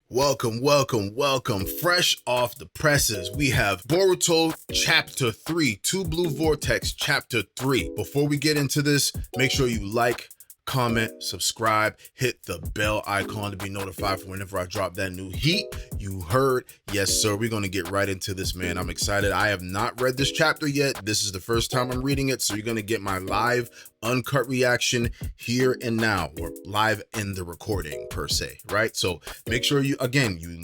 Welcome, welcome, welcome. Fresh off the presses, we have Boruto Chapter 3, Two Blue Vortex Chapter 3. Before we get into this, make sure you like, comment, subscribe, hit the bell icon to be notified for whenever I drop that new heat. You heard? Yes, sir. We're going to get right into this, man. I'm excited. I have not read this chapter yet. This is the first time I'm reading it, so you're going to get my live, uncut reaction here and now, or live in the recording per se, right? So make sure you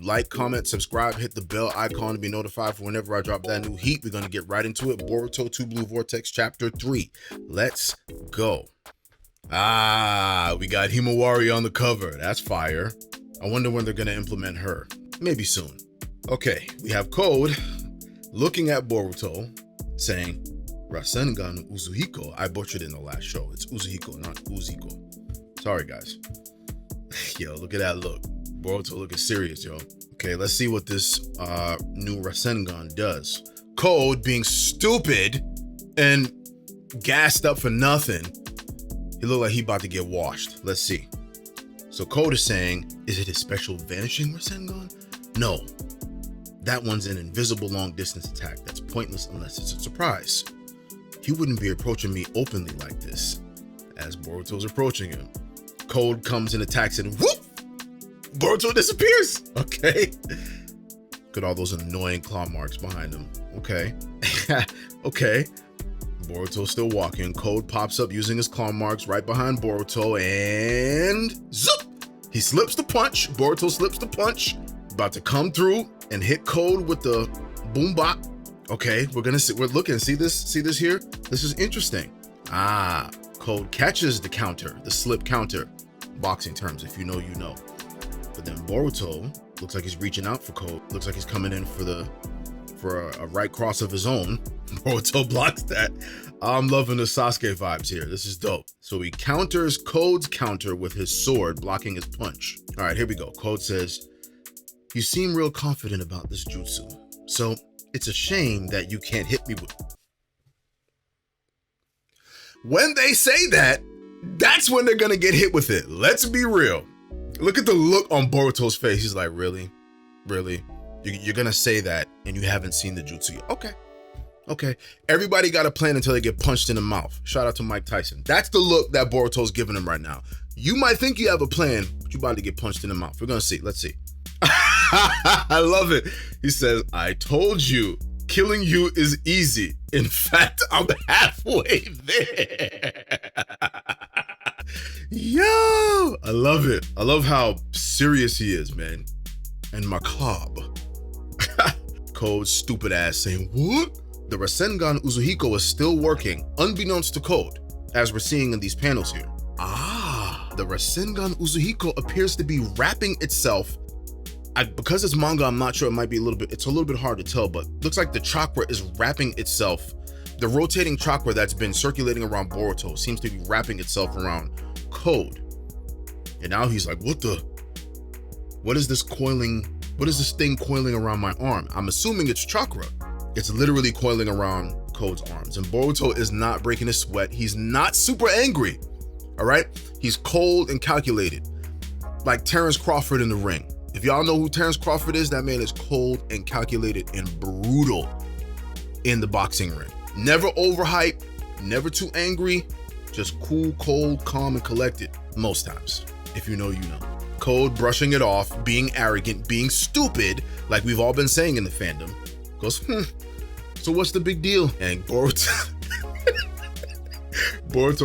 like, comment, subscribe, hit the bell icon to be notified for whenever I drop that new heat. We're going to get right into it. Boruto 2 Blue Vortex Chapter 3. Let's go. We got Himawari on the cover. That's fire. I wonder when they're gonna implement her. Maybe soon. Okay, we have Code looking at Boruto saying, Rasengan Uzuhiko. I butchered it in the last show. It's Uzuhiko, not Uzuhiko. Sorry, guys. Yo, look at that look. Boruto looking serious, yo. Okay, let's see what this new Rasengan does. Code being stupid and gassed up for nothing. He looked like he about to get washed. Let's see. So Code is saying, is it his special vanishing Rasengan? No. That one's an invisible long distance attack that's pointless unless it's a surprise. He wouldn't be approaching me openly like this. As Boruto's approaching him, Code comes and attacks it and whoop! Boruto disappears! Okay. Look at all those annoying claw marks behind him. Okay. Okay. Boruto's still walking. Code pops up using his claw marks right behind Boruto and zoop! He slips the punch. Boruto slips the punch. About to come through and hit Code with the boom bop. Okay, we're gonna see. We're looking. See this here? This is interesting. Code catches the counter, the slip counter. Boxing terms, if you know, you know. But then Boruto looks like he's reaching out for Code. Looks like he's coming in for a right cross of his own. Boruto blocks that. I'm loving the Sasuke vibes here. This is dope. So he counters Code's counter with his sword, blocking his punch. All right, here we go. Code says, you seem real confident about this jutsu, so it's a shame that you can't hit me with. When they say that, that's when they're gonna get hit with it. Let's be real. Look at the look on Boruto's face. He's like, really? Really? You're gonna say that and you haven't seen the jutsu yet. Okay. Everybody got a plan until they get punched in the mouth. Shout out to Mike Tyson. That's the look that Boruto's giving him right now. You might think you have a plan, but you're about to get punched in the mouth. We're gonna see. Let's see. I love it. He says, I told you, killing you is easy. In fact, I'm halfway there. Yo, I love it. I love how serious he is, man. And macabre. Code's stupid ass saying, what? The Rasengan Uzuhiko is still working, unbeknownst to Code, as we're seeing in these panels here. The Rasengan Uzuhiko appears to be wrapping itself. Because it's manga, I'm not sure, it's a little bit hard to tell, but looks like the chakra is wrapping itself. The rotating chakra that's been circulating around Boruto seems to be wrapping itself around Code. And now he's like, what is this thing coiling around my arm? I'm assuming it's chakra. It's literally coiling around Code's arms. And Boruto is not breaking a sweat. He's not super angry. All right? He's cold and calculated. Like Terrence Crawford in the ring. If y'all know who Terrence Crawford is, that man is cold and calculated and brutal in the boxing ring. Never overhyped, never too angry, just cool, cold, calm, and collected most times. If you know, you know. Code brushing it off, being arrogant, being stupid, like we've all been saying in the fandom. Goes, so what's the big deal? And Boruto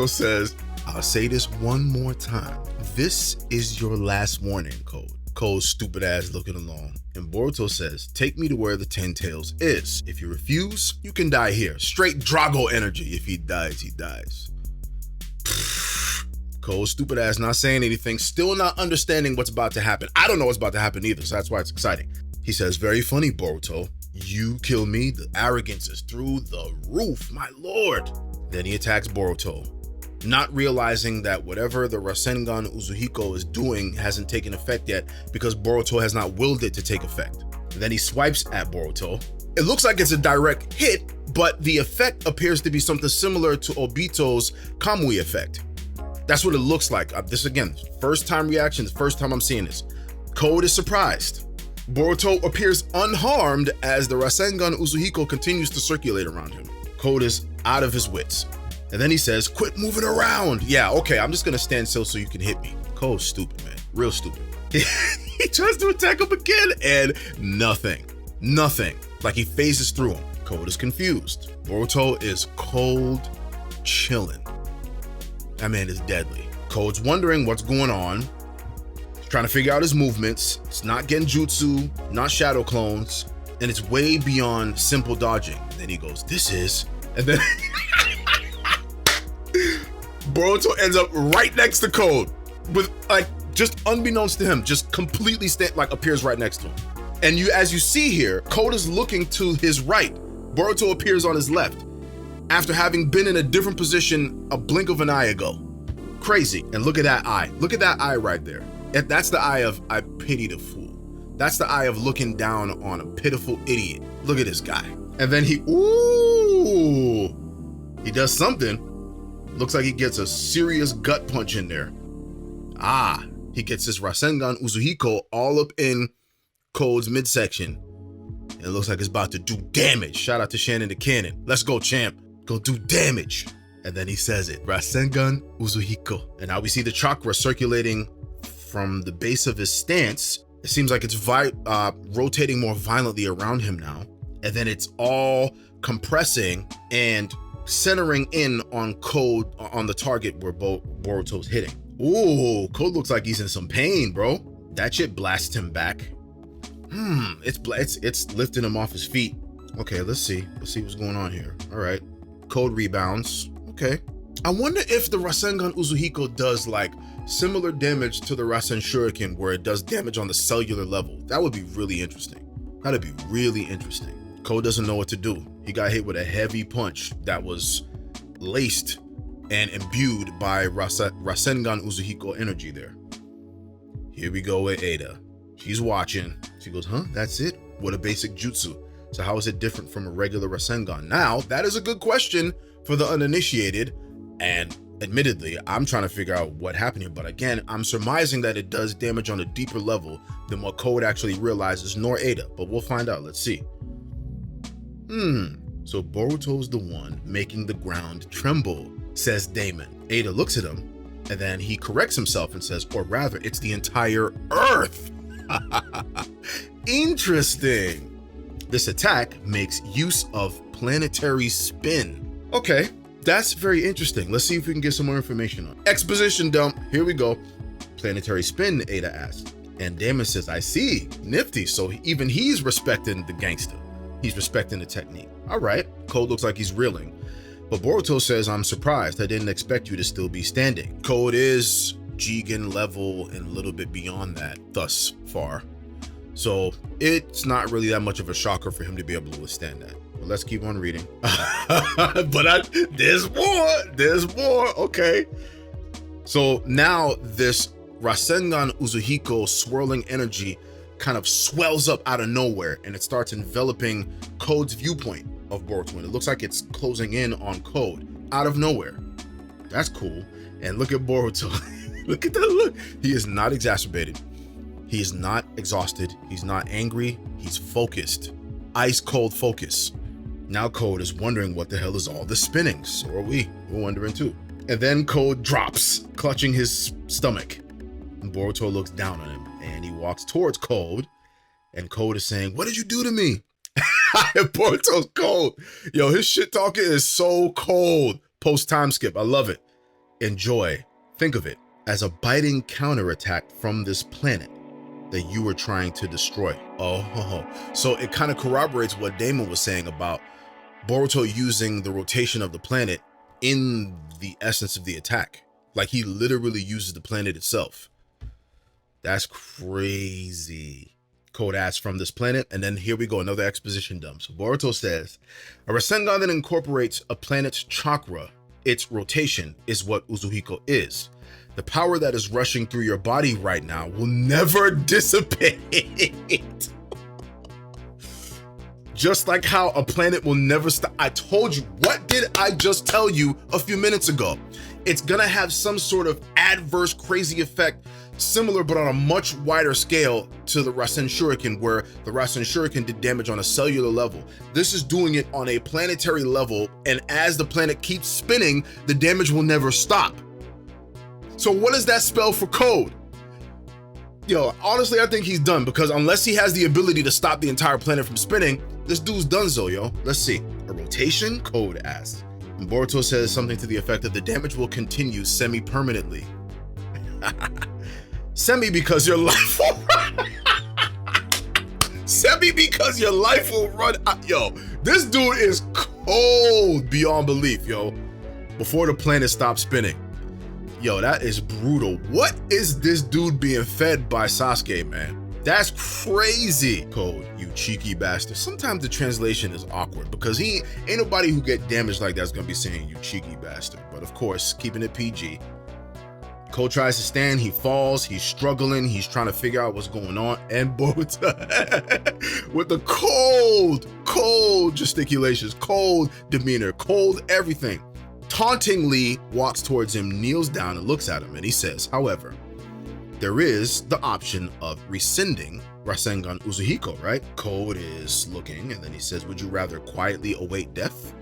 says, I'll say this one more time. This is your last warning, Code. Code's stupid ass looking along. And Boruto says, take me to where the 10 Tails is. If you refuse, you can die here. Straight Drago energy. If he dies, he dies. Code's stupid ass not saying anything, still not understanding what's about to happen. I don't know what's about to happen either, so that's why it's exciting. He says, very funny, Boruto. You kill me, the arrogance is through the roof, my lord. Then he attacks Boruto, not realizing that whatever the Rasengan Uzuhiko is doing hasn't taken effect yet because Boruto has not willed it to take effect. Then he swipes at Boruto. It looks like it's a direct hit, but the effect appears to be something similar to Obito's Kamui effect. That's what it looks like. This again, first time reaction, the first time I'm seeing this. Code is surprised. Boruto appears unharmed as the Rasengan Uzuhiko continues to circulate around him. Code is out of his wits. And then he says, quit moving around. Yeah, okay, I'm just gonna stand still so you can hit me. Code's stupid, man, real stupid. He tries to attack him again and nothing. Like he phases through him. Code is confused. Boruto is cold chilling. That man is deadly. Code's wondering what's going on. He's trying to figure out his movements. It's not genjutsu, not shadow clones, and it's way beyond simple dodging. And then he goes, this is, and then Boruto ends up right next to Code with, like, just unbeknownst to him, just completely appears right next to him. And as you see here, Code is looking to his right. Boruto appears on his left after having been in a different position a blink of an eye ago. Crazy. And look at that eye. Look at that eye right there. That's the eye of, I pity the fool. That's the eye of looking down on a pitiful idiot. Look at this guy. And then he does something. Looks like he gets a serious gut punch in there. He gets his Rasengan Uzuhiko all up in Code's midsection. And it looks like it's about to do damage. Shout out to Shannon the Cannon. Let's go, champ. Go do damage. And then he says it, Rasengan Uzuhiko. And now we see the chakra circulating from the base of his stance. It seems like it's rotating more violently around him now. And then it's all compressing and centering in on Code, on the target where Boruto's hitting. Ooh, Code looks like he's in some pain, bro. That shit blasts him back. It's lifting him off his feet. Okay, let's see what's going on here. All right, Code rebounds. Okay, I wonder if the Rasengan Uzuhiko does like similar damage to the Rasen Shuriken, where it does damage on the cellular level. That would be really interesting. That'd be really interesting. Code doesn't know what to do. He got hit with a heavy punch that was laced and imbued by Rasengan Uzuhiko energy there. Here we go with Ada. She's watching. She goes, huh, that's it? What a basic jutsu. So how is it different from a regular Rasengan? Now, that is a good question for the uninitiated. And admittedly, I'm trying to figure out what happened here. But again, I'm surmising that it does damage on a deeper level than what Code actually realizes, nor Ada. But we'll find out. Let's see. So Boruto's the one making the ground tremble, says Damon. Ada looks at him, and then he corrects himself and says, or rather, it's the entire Earth. Interesting. This attack makes use of planetary spin. Okay, that's very interesting. Let's see if we can get some more information on it. Exposition dump. Here we go. Planetary spin, Ada asked. And Damon says, I see. Nifty. So even he's respecting the gangster. He's respecting the technique. All right. Code looks like he's reeling. But Boruto says, I'm surprised. I didn't expect you to still be standing. Code is Jigen level and a little bit beyond that thus far. So it's not really that much of a shocker for him to be able to withstand that. But let's keep on reading. There's more. Okay. So now this Rasengan Uzuhiko swirling energy kind of swells up out of nowhere, and it starts enveloping Code's viewpoint of Boruto. And it looks like it's closing in on Code out of nowhere. That's cool. And look at Boruto. Look at that look. He is not exacerbated. He is not exhausted. He's not angry. He's focused. Ice cold focus. Now Code is wondering what the hell is all this spinning. So are we. We're wondering too. And then Code drops, clutching his stomach. And Boruto looks down on him, and he walks towards Code. And Code is saying, what did you do to me? Boruto's cold. Yo, his shit talking is so cold. Post time skip. I love it. Enjoy. Think of it as a biting counterattack from this planet that you were trying to destroy. So it kind of corroborates what Damon was saying about Boruto using the rotation of the planet in the essence of the attack. Like he literally uses the planet itself. That's crazy. Code asks from this planet, and then here we go, another exposition dump. So Boruto says, a Rasengan that incorporates a planet's chakra, its rotation, is what Uzuhiko is. The power that is rushing through your body right now will never dissipate. Just like how a planet will never stop. I told you, what did I just tell you a few minutes ago? It's gonna have some sort of adverse, crazy effect similar but on a much wider scale to the Rasen Shuriken, where the Rasen Shuriken did damage on a cellular level. This is doing it on a planetary level, and as the planet keeps spinning, the damage will never stop. So what does that spell for Code? Yo, honestly, I think he's done, because unless he has the ability to stop the entire planet from spinning, this dude's donezo, yo. Let's see. A rotation? Code asks. And Boruto says something to the effect that the damage will continue semi-permanently. Semi because your life will run. Semi because your life will run out. Yo, this dude is cold beyond belief, yo. Before the planet stops spinning. Yo, that is brutal. What is this dude being fed by Sasuke, man? That's crazy. Code, you cheeky bastard. Sometimes the translation is awkward because ain't nobody who get damaged like that's gonna be saying you cheeky bastard. But of course, keeping it PG. Code tries to stand, he falls, he's struggling, he's trying to figure out what's going on, and Boruto with the cold gesticulations, cold demeanor, cold everything, tauntingly walks towards him, kneels down and looks at him, and he says, however, there is the option of rescinding Rasengan Uzuhiko, right? Code is looking, and then he says, would you rather quietly await death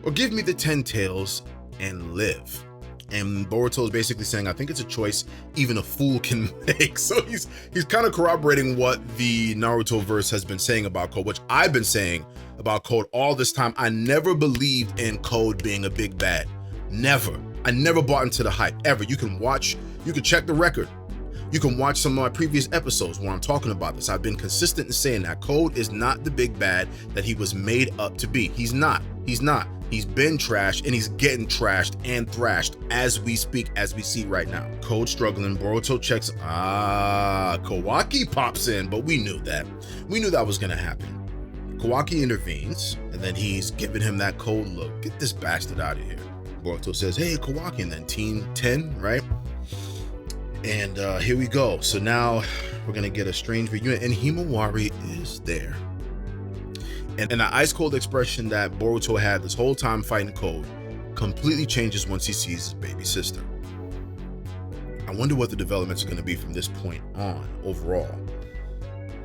or give me the 10 tails and live? And Boruto is basically saying, I think it's a choice even a fool can make. So he's kind of corroborating what the Naruto verse has been saying about Code, which I've been saying about Code all this time. I never believed in Code being a big bad. Never. I never bought into the hype, ever. You can check the record. You can watch some of my previous episodes where I'm talking about this. I've been consistent in saying that Code is not the big bad that he was made up to be. He's not. He's been trashed, and he's getting trashed and thrashed as we speak, as we see right now. Code struggling, Boruto checks, Kawaki pops in, but we knew that. We knew that was gonna happen. Kawaki intervenes, and then he's giving him that cold look. Get this bastard out of here. Boruto says, hey, Kawaki, and then Team 10, right? And here we go. So now we're gonna get a strange reunion, and Himawari is there. And the ice cold expression that Boruto had this whole time fighting Code completely changes once he sees his baby sister. I wonder what the developments are going to be from this point on overall.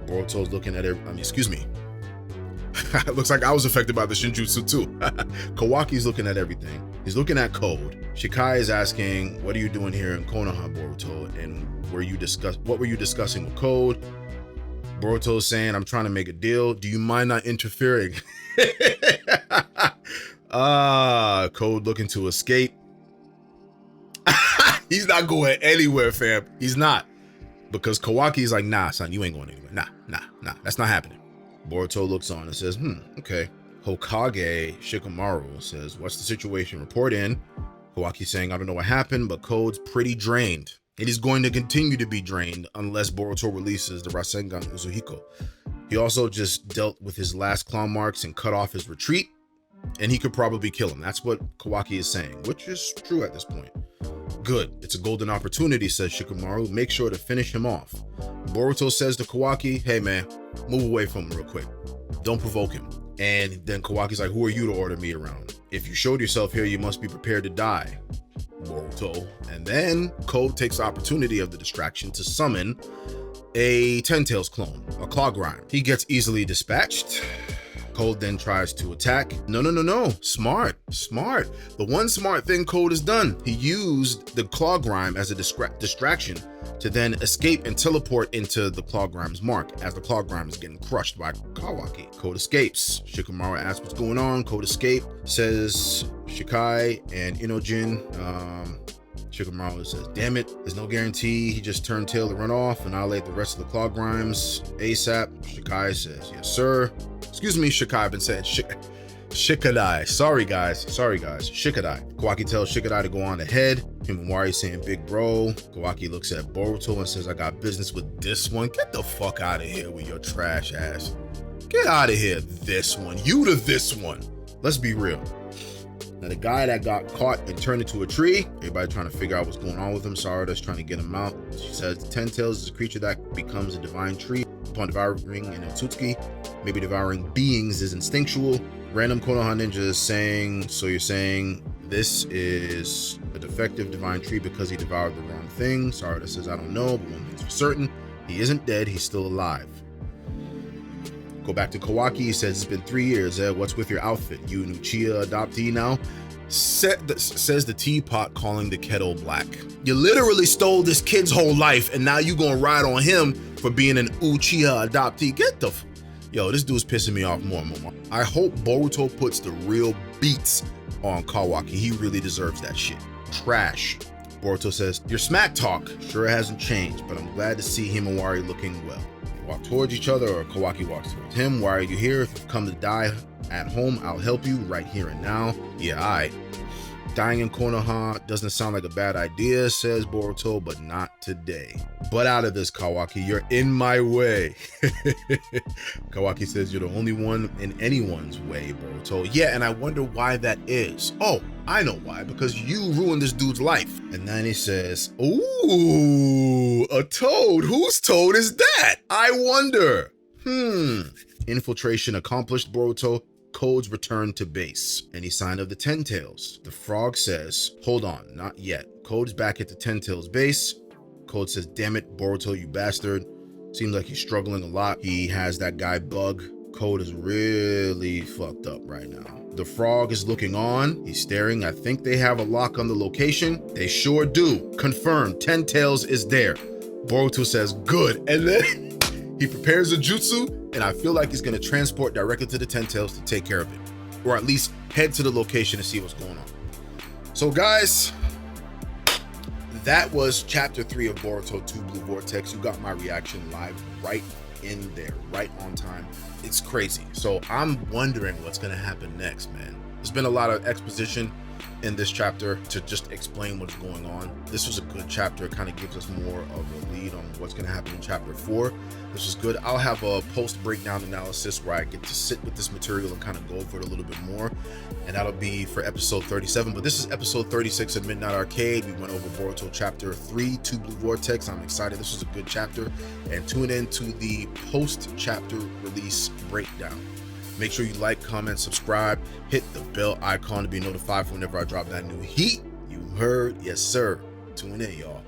Boruto's looking at it. Excuse me. It looks like I was affected by the Shinjutsu too. Kawaki's looking at everything. He's looking at Code. Shikai is asking, what are you doing here in Konoha, Boruto? And what were you discussing with Code? Boruto's saying, I'm trying to make a deal. Do you mind not interfering? Code looking to escape. He's not going anywhere, fam. He's not. Because Kawaki's like, nah, son, you ain't going anywhere. Nah. That's not happening. Boruto looks on and says, okay. Hokage Shikamaru says, what's the situation? Report in. Kawaki's saying, I don't know what happened, but Code's pretty drained. It is going to continue to be drained unless Boruto releases the Rasengan Uzuhiko. He also just dealt with his last claw marks and cut off his retreat, and he could probably kill him. That's what Kawaki is saying, which is true at this point. Good, it's a golden opportunity, says Shikamaru. Make sure to finish him off. Boruto says to Kawaki, hey man, move away from him real quick. Don't provoke him. And then Kawaki's like, who are you to order me around? If you showed yourself here, you must be prepared to die, Boruto. And then Code takes the opportunity of the distraction to summon a Ten Tails clone, a Claw Grime. He gets easily dispatched. Code then tries to attack. No. Smart. The one smart thing Code has done. He used the Claw Grime as a distraction to then escape and teleport into the Claw Grime's mark as the Claw Grime is getting crushed by Kawaki. Code escapes. Shikamaru asks what's going on. Code escape, says Shikai and Inojin. Shikamaru says, damn it, there's no guarantee. He just turned tail to run off, annihilate the rest of the Claw Grimes ASAP. Shikai says, yes, sir. Excuse me, Shikai, I've been saying Shikadai. Sorry, guys. Shikadai. Kawaki tells Shikadai to go on ahead. Himawari saying, big bro. Kawaki looks at Boruto and says, I got business with this one. Get the fuck out of here with your trash ass. Get out of here, this one. You to this one. Let's be real. Now, the guy that got caught and turned into a tree, everybody trying to figure out what's going on with him. Sarada's trying to get him out. She says, Ten Tails is a creature that becomes a divine tree upon devouring an Otsutsuki. Maybe devouring beings is instinctual. Random Konoha Ninja is saying, so you're saying this is a defective divine tree because he devoured the wrong thing. Sarada says, I don't know, but one thing's for certain. He isn't dead. He's still alive. Go back to Kawaki. He says, it's been 3 years. What's with your outfit? You an Uchiha adoptee now? Says the teapot, calling the kettle black. You literally stole this kid's whole life, and now you gonna ride on him for being an Uchiha adoptee. Get the yo, this dude's pissing me off more and more. I hope Boruto puts the real beats on Kawaki. He really deserves that shit. Trash. Boruto says, your smack talk sure hasn't changed, but I'm glad to see Himawari looking well. They walk towards each other, or Kawaki walks towards him. Why are you here? If you've come to die at home, I'll help you right here and now. Yeah, dying in Konoha doesn't sound like a bad idea, says Boruto, but not today. But out of this, Kawaki, you're in my way. Kawaki says, you're the only one in anyone's way, Boruto. Yeah, and I wonder why that is. Oh, I know why, because you ruined this dude's life. And then he says, ooh, a toad. Whose toad is that? I wonder. Infiltration accomplished, Boruto. Codes return to base. Any sign of the Ten Tails? The frog says, hold on, not yet. Code's back at the Ten Tails base. Code says, damn it, Boruto, you bastard. Seems like he's struggling a lot. He has that guy Bug. Code is really fucked up right now. The frog is looking on. He's staring. I think they have a lock on the location. They sure do. Confirmed. Ten Tails is there. Boruto says, good. And then he prepares a jutsu, and I feel like he's going to transport directly to the Ten Tails to take care of it, or at least head to the location to see what's going on. So guys, that was chapter 3 of Boruto 2 Blue Vortex. You got my reaction live right in there, right on time. It's crazy. So I'm wondering what's going to happen next, man. There's been a lot of exposition in this chapter to just explain what's going on. This was a good chapter. It kind of gives us more of a lead on what's going to happen in chapter 4. This is good. I'll have a post breakdown analysis where I get to sit with this material and kind of go over it a little bit more, and that'll be for episode 37. But this is episode 36 of Midnight Arcade. We went over Boruto chapter 3 2 Blue Vortex. I'm excited. This was a good chapter, and tune in to the post chapter release breakdown. Make sure you like, comment, subscribe, hit the bell icon to be notified for whenever I drop that new heat. You heard? Yes, sir. Tune in, y'all.